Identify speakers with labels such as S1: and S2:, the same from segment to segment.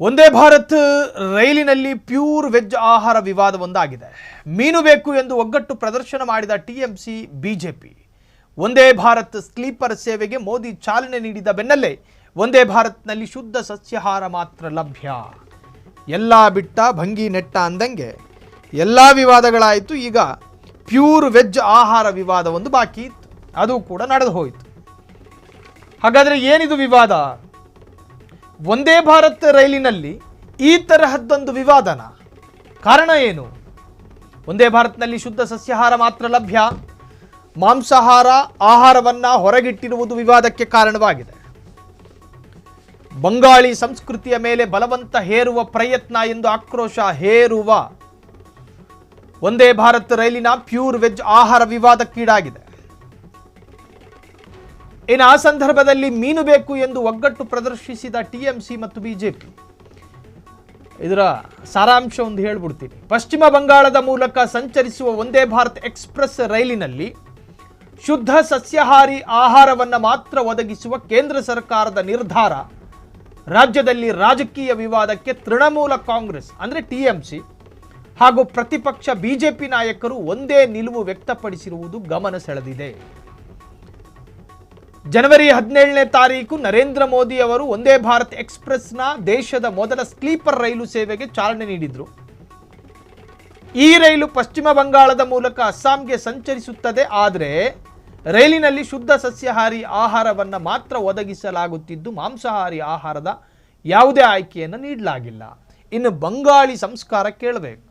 S1: ಒಂದೇ ಭಾರತ್ ರೈಲಿನಲ್ಲಿ pure veg ಆಹಾರ ವಿವಾದವೊಂದಾಗಿದೆ. ಮೀನು ಬೇಕು ಎಂದು ಒಗ್ಗಟ್ಟು ಪ್ರದರ್ಶನ ಮಾಡಿದ ಟಿಎಂಸಿ ಬಿಜೆಪಿ. ಒಂದೇ ಭಾರತ್ ಸ್ಲೀಪರ್ ಸೇವೆಗೆ ಮೋದಿ ಚಾಲನೆ ನೀಡಿದ ಬೆನ್ನಲ್ಲೇ ಒಂದೇ ಭಾರತ್ನಲ್ಲಿ ಶುದ್ಧ ಸಸ್ಯಾಹಾರ ಮಾತ್ರ ಲಭ್ಯ. ಎಲ್ಲ ಬಿಟ್ಟ ಭಂಗಿ ನೆಟ್ಟ ಅಂದಂಗೆ ಎಲ್ಲ ವಿವಾದಗಳಾಯಿತು. ಈಗ ಪ್ಯೂರ್ ವೆಜ್ ಆಹಾರ ವಿವಾದವೊಂದು ಬಾಕಿ ಇತ್ತು, ಅದು ಕೂಡ ನಡೆದು ಹೋಯಿತು. ಹಾಗಾದರೆ ಏನಿದು ವಿವಾದ? ಒಂದೇ ಭಾರತ್ ರೈಲಿನಲ್ಲಿ ಈ ತರಹದ್ದೊಂದು ವಿವಾದನ? ಕಾರಣ ಏನು? ಒಂದೇ ಭಾರತ್ನಲ್ಲಿ ಶುದ್ಧ ಸಸ್ಯಾಹಾರ ಮಾತ್ರ ಲಭ್ಯ, ಮಾಂಸಾಹಾರ ಆಹಾರವನ್ನು ಹೊರಗಿಟ್ಟಿರುವುದು ವಿವಾದಕ್ಕೆ ಕಾರಣವಾಗಿದೆ. ಬಂಗಾಳಿ ಸಂಸ್ಕೃತಿಯ ಮೇಲೆ ಬಲವಂತ ಹೇರುವ ಪ್ರಯತ್ನ ಎಂದು ಆಕ್ರೋಶ ಹೇರುವ ಒಂದೇ ಭಾರತ್ ರೈಲಿನ ಪ್ಯೂರ್ ವೆಜ್ ಆಹಾರ ವಿವಾದಕ್ಕೀಡಾಗಿದೆ. ಇನ್ನು ಆ ಸಂದರ್ಭದಲ್ಲಿ ಮೀನು ಬೇಕು ಎಂದು ಒಗ್ಗಟ್ಟು ಪ್ರದರ್ಶಿಸಿದ ಟಿಎಂಸಿ ಮತ್ತು ಬಿಜೆಪಿ. ಇದರ ಸಾರಾಂಶ ಒಂದು ಹೇಳ್ಬಿಡ್ತೀನಿ. ಪಶ್ಚಿಮ ಬಂಗಾಳದ ಮೂಲಕ ಸಂಚರಿಸುವ ಒಂದೇ ಭಾರತ್ ಎಕ್ಸ್ಪ್ರೆಸ್ ರೈಲಿನಲ್ಲಿ ಶುದ್ಧ ಸಸ್ಯಾಹಾರಿ ಆಹಾರವನ್ನು ಮಾತ್ರ ಒದಗಿಸುವ ಕೇಂದ್ರ ಸರ್ಕಾರದ ನಿರ್ಧಾರ ರಾಜ್ಯದಲ್ಲಿ ರಾಜಕೀಯ ವಿವಾದಕ್ಕೆ ತೃಣಮೂಲ ಕಾಂಗ್ರೆಸ್ ಅಂದರೆ ಟಿಎಂಸಿ ಹಾಗೂ ಪ್ರತಿಪಕ್ಷ ಬಿಜೆಪಿ ನಾಯಕರು ಒಂದೇ ನಿಲುವು ವ್ಯಕ್ತಪಡಿಸಿರುವುದು ಗಮನ ಸೆಳೆದಿದೆ. ಜನವರಿ 17ನೇ ತಾರೀಕು ನರೇಂದ್ರ ಮೋದಿ ಅವರು ಒಂದೇ ಭಾರತ್ ಎಕ್ಸ್ಪ್ರೆಸ್ನ ದೇಶದ ಮೊದಲ ಸ್ಲೀಪರ್ ರೈಲು ಸೇವೆಗೆ ಚಾಲನೆ ನೀಡಿದರು. ಈ ರೈಲು ಪಶ್ಚಿಮ ಬಂಗಾಳದ ಮೂಲಕ ಅಸ್ಸಾಂಗೆ ಸಂಚರಿಸುತ್ತದೆ. ಆದರೆ ರೈಲಿನಲ್ಲಿ ಶುದ್ಧ ಸಸ್ಯಾಹಾರಿ ಆಹಾರವನ್ನು ಮಾತ್ರ ಒದಗಿಸಲಾಗುತ್ತಿದ್ದು ಮಾಂಸಾಹಾರಿ ಆಹಾರದ ಯಾವುದೇ ಆಯ್ಕೆಯನ್ನು ನೀಡಲಾಗಿಲ್ಲ. ಇನ್ನು ಬಂಗಾಳಿ ಸಂಸ್ಕಾರ ಕೇಳಬೇಕು.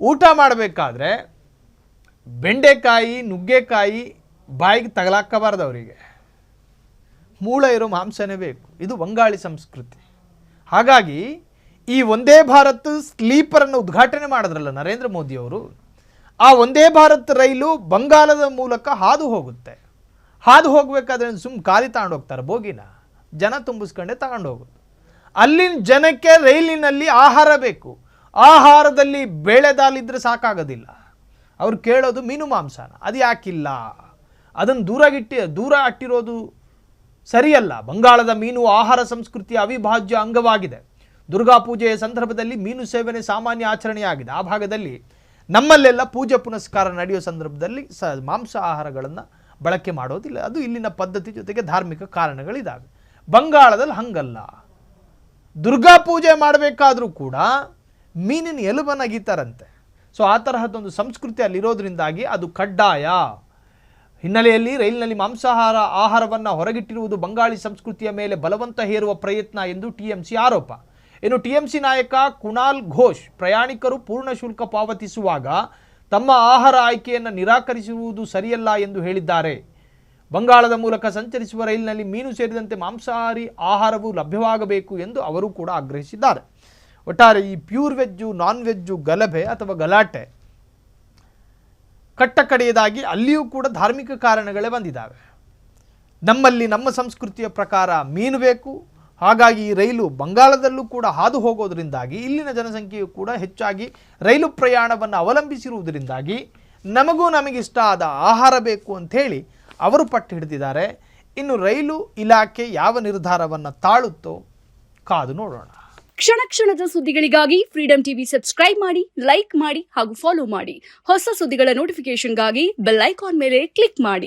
S1: ಊಟ ಮಾಡಬೇಕಾದ್ರೆ ಬೆಂಡೆಕಾಯಿ ನುಗ್ಗೆಕಾಯಿ ಬಾಯಿಗೆ ತಗಲಾಕಬಾರ್ದು, ಅವರಿಗೆ ಮೂಳ ಇರೋ ಮಾಂಸನೇ ಬೇಕು. ಇದು ಬಂಗಾಳಿ ಸಂಸ್ಕೃತಿ. ಹಾಗಾಗಿ ಈ ಒಂದೇ ಭಾರತ್ ಸ್ಲೀಪರನ್ನು ಉದ್ಘಾಟನೆ ಮಾಡಿದ್ರಲ್ಲ ನರೇಂದ್ರ ಮೋದಿ ಅವರು, ಆ ಒಂದೇ ಭಾರತ್ ರೈಲು ಬಂಗಾಳದ ಮೂಲಕ ಹಾದು ಹೋಗುತ್ತೆ. ಹಾದು ಹೋಗಬೇಕಾದ್ರೆ ಖಾಲಿ ತಗೊಂಡು ಹೋಗ್ತಾರೆ, ಬೋಗಿನ ಜನ ತುಂಬಿಸ್ಕೊಂಡೆ ತಗೊಂಡು ಹೋಗೋದು. ಅಲ್ಲಿನ ಜನಕ್ಕೆ ರೈಲಿನಲ್ಲಿ ಆಹಾರ ಬೇಕು. ಆಹಾರದಲ್ಲಿ ಬೇಳೆ ದಾಲಿದ್ರೆ ಸಾಕಾಗೋದಿಲ್ಲ, ಅವ್ರು ಕೇಳೋದು ಮೀನು ಮಾಂಸನ. ಅದು ಯಾಕಿಲ್ಲ? ಅದನ್ನು ದೂರ ಅಟ್ಟಿರೋದು ಸರಿಯಲ್ಲ. ಬಂಗಾಳದ ಮೀನು ಆಹಾರ ಸಂಸ್ಕೃತಿಯ ಅವಿಭಾಜ್ಯ ಅಂಗವಾಗಿದೆ. ದುರ್ಗಾ ಪೂಜೆಯ ಸಂದರ್ಭದಲ್ಲಿ ಮೀನು ಸೇವನೆ ಸಾಮಾನ್ಯ ಆಚರಣೆಯಾಗಿದೆ. ಆ ಭಾಗದಲ್ಲಿ ನಮ್ಮಲ್ಲೆಲ್ಲ ಪೂಜೆ ಪುನಸ್ಕಾರ ನಡೆಯೋ ಸಂದರ್ಭದಲ್ಲಿ ಮಾಂಸ ಆಹಾರಗಳನ್ನು ಬಳಕೆ ಮಾಡೋದಿಲ್ಲ. ಅದು ಇಲ್ಲಿನ ಪದ್ಧತಿ, ಜೊತೆಗೆ ಧಾರ್ಮಿಕ ಕಾರಣಗಳಿದ್ದಾವೆ. ಬಂಗಾಳದಲ್ಲಿ ಹಂಗಲ್ಲ. ದುರ್ಗಾ ಪೂಜೆ ಮಾಡಬೇಕಾದ್ರೂ ಕೂಡ ಮೀನಿನ ಎಲುಬನ್ನು ಅಗೀತಾರಂತೆ. ಸೊ ಆ ತರಹದೊಂದು ಸಂಸ್ಕೃತಿ ಅಲ್ಲಿರೋದ್ರಿಂದಾಗಿ ಅದು ಕಡ್ಡಾಯ. ಹಿನ್ನೆಲೆಯಲ್ಲಿ ರೈಲಿನಲ್ಲಿ ಮಾಂಸಾಹಾರ ಆಹಾರವನ್ನು ಹೊರಗಿಟ್ಟಿರುವುದು ಬಂಗಾಳಿ ಸಂಸ್ಕೃತಿಯ ಮೇಲೆ ಬಲವಂತ ಹೇರುವ ಪ್ರಯತ್ನ ಎಂದು ಟಿಎಂಸಿ ಆರೋಪ. ಇನ್ನು ಟಿಎಂಸಿ ನಾಯಕ ಕುಣಾಲ್ ಘೋಷ್ ಪ್ರಯಾಣಿಕರು ಪೂರ್ಣ ಶುಲ್ಕ ಪಾವತಿಸುವಾಗ ತಮ್ಮ ಆಹಾರ ಆಯ್ಕೆಯನ್ನು ನಿರಾಕರಿಸಿರುವುದು ಸರಿಯಲ್ಲ ಎಂದು ಹೇಳಿದ್ದಾರೆ. ಬಂಗಾಳದ ಮೂಲಕ ಸಂಚರಿಸುವ ರೈಲಿನಲ್ಲಿ ಮೀನು ಸೇರಿದಂತೆ ಮಾಂಸಾಹಾರಿ ಆಹಾರವು ಲಭ್ಯವಾಗಬೇಕು ಎಂದು ಅವರು ಕೂಡ ಆಗ್ರಹಿಸಿದ್ದಾರೆ. ಒಟ್ಟಾರೆ ಈ ಪ್ಯೂರ್ ವೆಜ್ಜು ನಾನ್ ವೆಜ್ಜು ಗಲಭೆ ಅಥವಾ ಗಲಾಟೆ ಕಟ್ಟಕಡೆಯದಾಗಿ ಅಲ್ಲಿಯೂ ಕೂಡ ಧಾರ್ಮಿಕ ಕಾರಣಗಳೇ ಬಂದಿದ್ದಾವೆ. ನಮ್ಮಲ್ಲಿ ನಮ್ಮ ಸಂಸ್ಕೃತಿಯ ಪ್ರಕಾರ ಮೀನು ಬೇಕು. ಹಾಗಾಗಿ ಈ ರೈಲು ಬಂಗಾಳದಲ್ಲೂ ಕೂಡ ಹಾದು ಹೋಗೋದ್ರಿಂದಾಗಿ ಇಲ್ಲಿನ ಜನಸಂಖ್ಯೆಯು ಕೂಡ ಹೆಚ್ಚಾಗಿ ರೈಲು ಪ್ರಯಾಣವನ್ನು ಅವಲಂಬಿಸಿರುವುದರಿಂದಾಗಿ ನಮಗಿಷ್ಟ ಆದ ಆಹಾರ ಬೇಕು ಅಂಥೇಳಿ ಅವರು ಪಟ್ಟು ಹಿಡಿದಿದ್ದಾರೆ. ಇನ್ನು ರೈಲು ಇಲಾಖೆ ಯಾವ ನಿರ್ಧಾರವನ್ನು ತಾಳುತ್ತೋ ಕಾದು ನೋಡೋಣ.
S2: ಕ್ಷಣ ಕ್ಷಣದ ಸುದ್ದಿಗಳಿಗಾಗಿ ಫ್ರೀಡಂ ಟಿವಿ ಸಬ್ಸ್ಕ್ರೈಬ್ ಮಾಡಿ, ಲೈಕ್ ಮಾಡಿ ಹಾಗೂ ಫಾಲೋ ಮಾಡಿ. ಹೊಸ ಸುದ್ದಿಗಳ ನೋಟಿಫಿಕೇಶನ್ಗಾಗಿ ಬೆಲ್ ಐಕಾನ್ ಮೇಲೆ ಕ್ಲಿಕ್ ಮಾಡಿ.